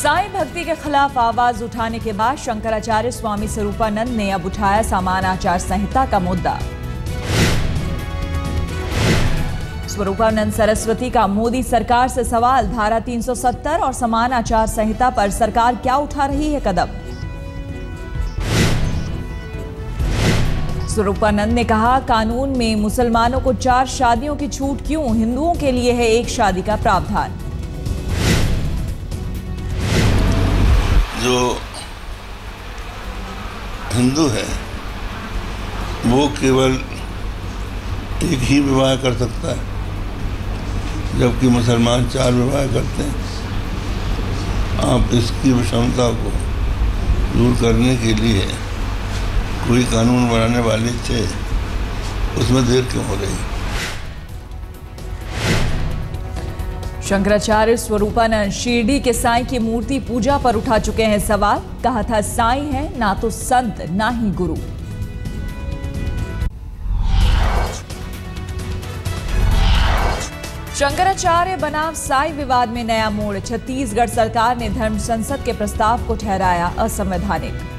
साईं भक्ति के खिलाफ आवाज उठाने के बाद शंकराचार्य स्वामी स्वरूपानंद ने अब उठाया समान आचार संहिता का मुद्दा। स्वरूपानंद सरस्वती का मोदी सरकार से सवाल, धारा 370 और समान आचार संहिता पर सरकार क्या उठा रही है कदम। स्वरूपानंद ने कहा, कानून में मुसलमानों को 4 शादियों की छूट क्यों, हिंदुओं के लिए है 1 शादी का प्रावधान। जो हिंदू है वो केवल एक ही विवाह कर सकता है, जबकि मुसलमान 4 विवाह करते हैं। आप इसकी विषमता को दूर करने के लिए कोई कानून बनाने वाले थे, उसमें देर क्यों हो रही। शंकराचार्य स्वरूपानंद शिरडी के साईं की मूर्ति पूजा पर उठा चुके हैं सवाल। कहा था, साईं है ना तो संत ना ही गुरु। शंकराचार्य बनाम साईं विवाद में नया मोड़, छत्तीसगढ़ सरकार ने धर्म संसद के प्रस्ताव को ठहराया असंवैधानिक।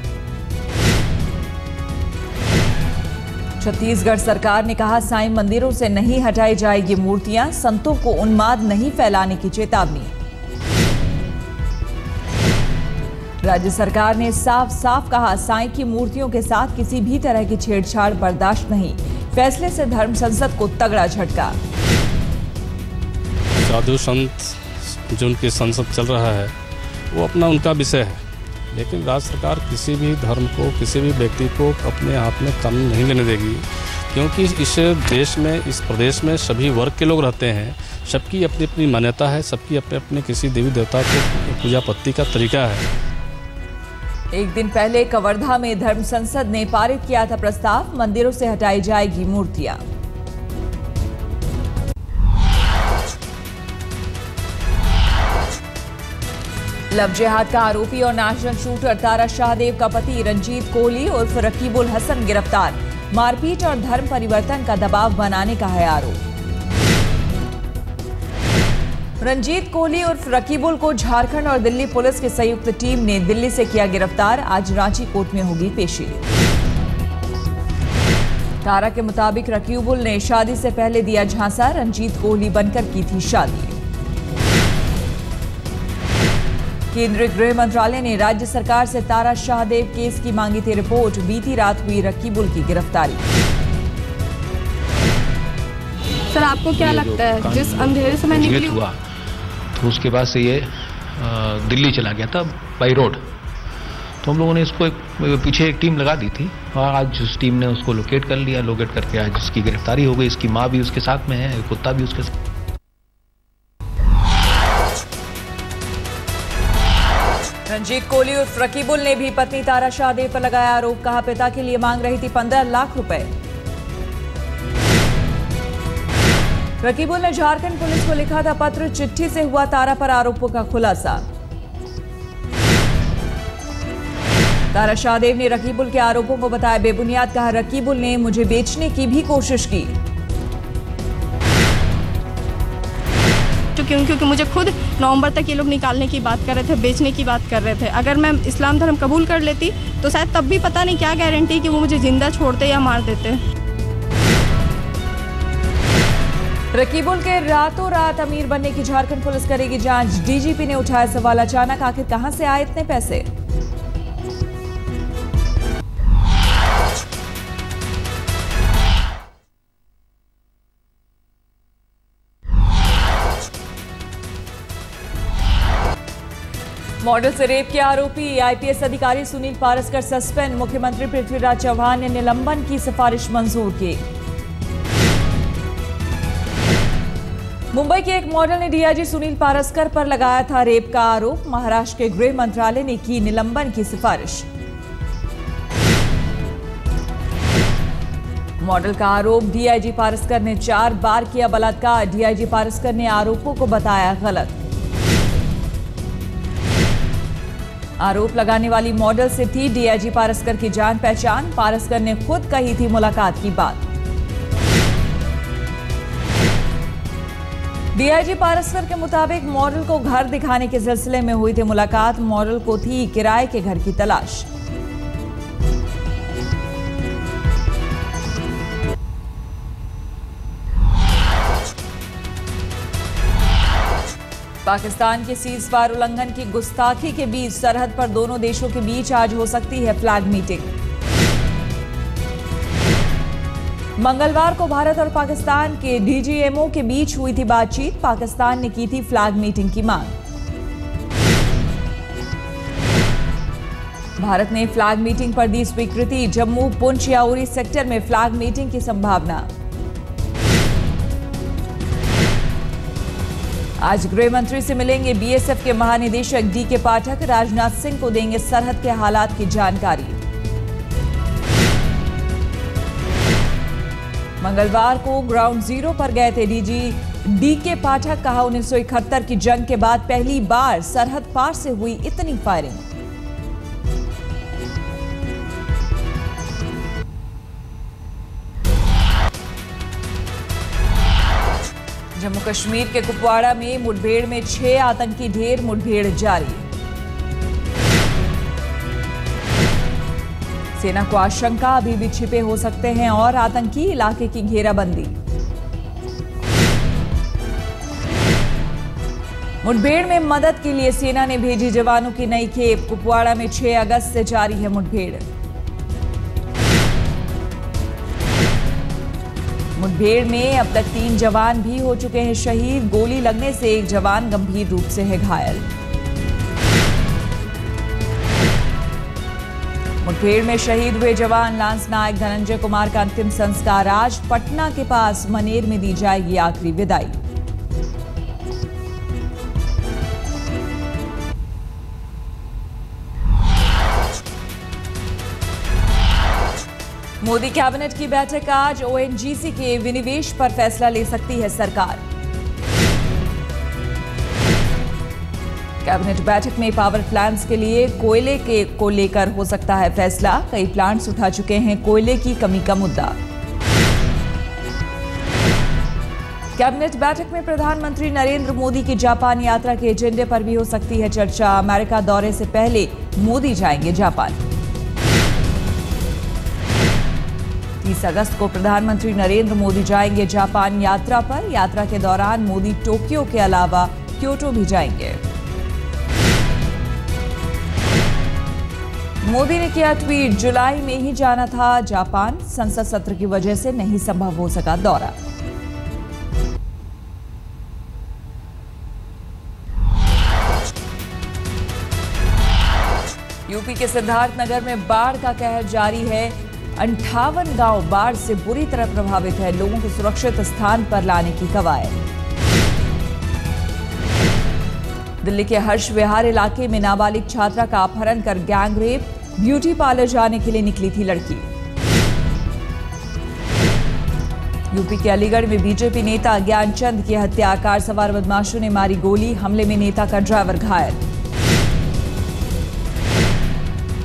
छत्तीसगढ़ सरकार ने कहा, साईं मंदिरों से नहीं हटाई जाएगी मूर्तियां, संतों को उन्माद नहीं फैलाने की चेतावनी। राज्य सरकार ने साफ साफ कहा, साईं की मूर्तियों के साथ किसी भी तरह की छेड़छाड़ बर्दाश्त नहीं। फैसले से धर्म संसद को तगड़ा झटका। साधु संत जो उनकी संसद चल रहा है वो अपना उनका विषय है, लेकिन राज्य सरकार किसी भी धर्म को, किसी भी व्यक्ति को अपने हाथ में कानून नहीं लेने देगी, क्योंकि इस देश में, इस प्रदेश में सभी वर्ग के लोग रहते हैं। सबकी अपनी अपनी मान्यता है, सबकी अपने अपने किसी देवी देवता को पूजा पत्ती का तरीका है। एक दिन पहले कवर्धा में धर्म संसद ने पारित किया था प्रस्ताव, मंदिरों से हटाई जाएगी मूर्तियां। लव जिहाद का आरोपी और नेशनल शूटर तारा शाहदेव का पति रंजीत कोहली उर्फ रकीबुल हसन गिरफ्तार। मारपीट और धर्म परिवर्तन का दबाव बनाने का है आरोप। रंजीत कोहली उर्फ रकीबुल को झारखंड और दिल्ली पुलिस की संयुक्त टीम ने दिल्ली से किया गिरफ्तार। आज रांची कोर्ट में होगी पेशी। तारा के मुताबिक रकीबुल ने शादी से पहले दिया झांसा, रंजीत कोहली बनकर की थी शादी। केंद्रीय गृह मंत्रालय ने राज्य सरकार से तारा शाहदेव केस की मांगी थी रिपोर्ट। बीती रात हुई रकीबुल की गिरफ्तारी। सर, आपको क्या लगता है, जिस अंधेरे से मैं निकली हुआ तो उसके बाद से ये दिल्ली चला गया था बाई रोड, तो हम लोगों ने इसको पीछे एक टीम लगा दी थी और आज उस टीम ने उसको लोकेट कर लिया। लोकेट करके आज उसकी गिरफ्तारी हो गई। इसकी माँ भी उसके साथ में है, कुत्ता भी उसके साथ। रंजीत कोहली उर्फ रकीबुल ने भी पत्नी तारा शाहदेव पर लगाया आरोप। कहा, पिता के लिए मांग रही थी 15 लाख रुपए। रकीबुल ने झारखंड पुलिस को लिखा था पत्र, चिट्ठी से हुआ तारा पर आरोपों का खुलासा। तारा शाहदेव ने रकीबुल के आरोपों को बताया बेबुनियाद। कहा, रकीबुल ने मुझे बेचने की भी कोशिश की, क्योंकि मुझे खुद नवंबर तक ये लोग निकालने की बात कर रहे थे, बेचने की बात कर रहे थे। अगर मैं इस्लाम धर्म कबूल कर लेती तो शायद तब भी पता नहीं क्या गारंटी कि वो मुझे जिंदा छोड़ते या मार देते। रकीबुल के रातों रात अमीर बनने की झारखंड पुलिस करेगी जांच। डीजीपी ने उठाया सवाल, अचानक आखिर कहां से आए इतने पैसे। मॉडल से रेप के आरोपी आईपीएस अधिकारी सुनील पारसकर सस्पेंड। मुख्यमंत्री पृथ्वीराज चौहान ने निलंबन की सिफारिश मंजूर की। मुंबई के एक मॉडल ने डीआईजी सुनील पारसकर पर लगाया था रेप का आरोप। महाराष्ट्र के गृह मंत्रालय ने की निलंबन की सिफारिश। मॉडल का आरोप, डीआईजी पारसकर ने 4 बार किया बलात्कार। डीआईजी पारसकर ने आरोपों को बताया गलत। आरोप लगाने वाली मॉडल से थी डीआईजी पारसकर की जान पहचान। पारसकर ने खुद कही थी मुलाकात की बात। डीआईजी पारसकर के मुताबिक मॉडल को घर दिखाने के सिलसिले में हुई थी मुलाकात। मॉडल को थी किराए के घर की तलाश। पाकिस्तान के सीज़फायर उल्लंघन की गुस्ताखी के बीच सरहद पर दोनों देशों के बीच आज हो सकती है फ्लैग मीटिंग। मंगलवार को भारत और पाकिस्तान के डीजीएमओ के बीच हुई थी बातचीत। पाकिस्तान ने की थी फ्लैग मीटिंग की मांग। भारत ने फ्लैग मीटिंग पर दी स्वीकृति। जम्मू, पुंछ या उरी सेक्टर में फ्लैग मीटिंग की संभावना। आज गृह मंत्री से मिलेंगे बीएसएफ के महानिदेशक डीके पाठक। राजनाथ सिंह को देंगे सरहद के हालात की जानकारी। मंगलवार को ग्राउंड जीरो पर गए थे डीजी डीके पाठक। कहा 1971 की जंग के बाद पहली बार सरहद पार से हुई इतनी फायरिंग। जम्मू कश्मीर के कुपवाड़ा में मुठभेड़ में 6 आतंकी ढेर। मुठभेड़ जारी। सेना को आशंका अभी भी छिपे हो सकते हैं और आतंकी। इलाके की घेराबंदी। मुठभेड़ में मदद के लिए सेना ने भेजी जवानों की नई खेप। कुपवाड़ा में 6 अगस्त से जारी है मुठभेड़। मुठभेड़ में अब तक 3 जवान भी हो चुके हैं शहीद। गोली लगने से एक जवान गंभीर रूप से है घायल। मुठभेड़ में शहीद हुए जवान लांस नायक धनंजय कुमार का अंतिम संस्कार आज पटना के पास मनेर में दी जाएगी आखिरी विदाई। मोदी कैबिनेट की बैठक आज। ओएनजीसी के विनिवेश पर फैसला ले सकती है सरकार। कैबिनेट बैठक में पावर प्लांट्स के लिए कोयले को लेकर हो सकता है फैसला। कई प्लांट्स उठा चुके हैं कोयले की कमी का मुद्दा। कैबिनेट बैठक में प्रधानमंत्री नरेंद्र मोदी की जापान यात्रा के एजेंडे पर भी हो सकती है चर्चा। अमेरिका दौरे से पहले मोदी जाएंगे जापान। 30 अगस्त को प्रधानमंत्री नरेंद्र मोदी जाएंगे जापान यात्रा पर। यात्रा के दौरान मोदी टोक्यो के अलावा क्योटो भी जाएंगे। मोदी ने किया ट्वीट, जुलाई में ही जाना था जापान। संसद सत्र की वजह से नहीं संभव हो सका दौरा। यूपी के सिद्धार्थनगर में बाढ़ का कहर जारी है। 58 गांव बाढ़ से बुरी तरह प्रभावित है। लोगों को सुरक्षित स्थान पर लाने की कवायद। दिल्ली के हर्ष विहार इलाके में नाबालिग छात्रा का अपहरण कर गैंग रेप। ब्यूटी पार्लर जाने के लिए निकली थी लड़की। यूपी के अलीगढ़ में बीजेपी नेता ज्ञानचंद की हत्या। कार सवार बदमाशों ने मारी गोली। हमले में नेता का ड्राइवर घायल।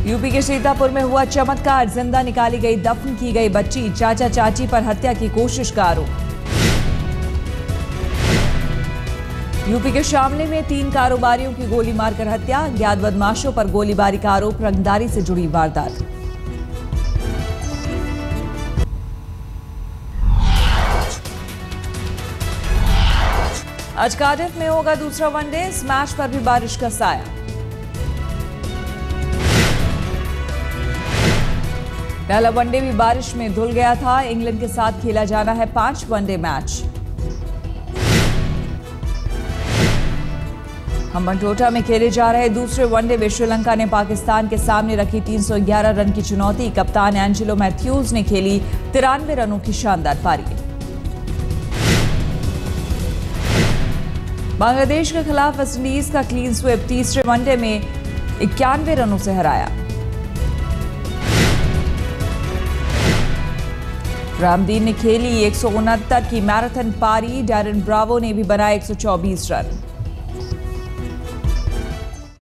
यूपी के सीतापुर में हुआ चमत्कार। जिंदा निकाली गई, दफन की गई बच्ची। चाचा चाची पर हत्या की कोशिश का आरोप। यूपी के शामली में 3 कारोबारियों की गोली मारकर हत्या। अज्ञात बदमाशों पर गोलीबारी का आरोप। रंगदारी से जुड़ी वारदात। आज कार्डिफ में होगा दूसरा वनडे। इस मैच पर भी बारिश का साया। पहला वनडे भी बारिश में धुल गया था। इंग्लैंड के साथ खेला जाना है 5 वनडे मैच। हम्बनटोटा में खेले जा रहे दूसरे वनडे में श्रीलंका ने पाकिस्तान के सामने रखी 311 रन की चुनौती। कप्तान एंजेलो मैथ्यूज ने खेली 93 रनों की शानदार पारी। बांग्लादेश के खिलाफ वेस्टइंडीज का क्लीन स्वीप। तीसरे वनडे में 91 रनों से हराया। रामदीन ने खेली 169 की मैराथन पारी। डैरन ब्रावो ने भी बनाए 124 रन।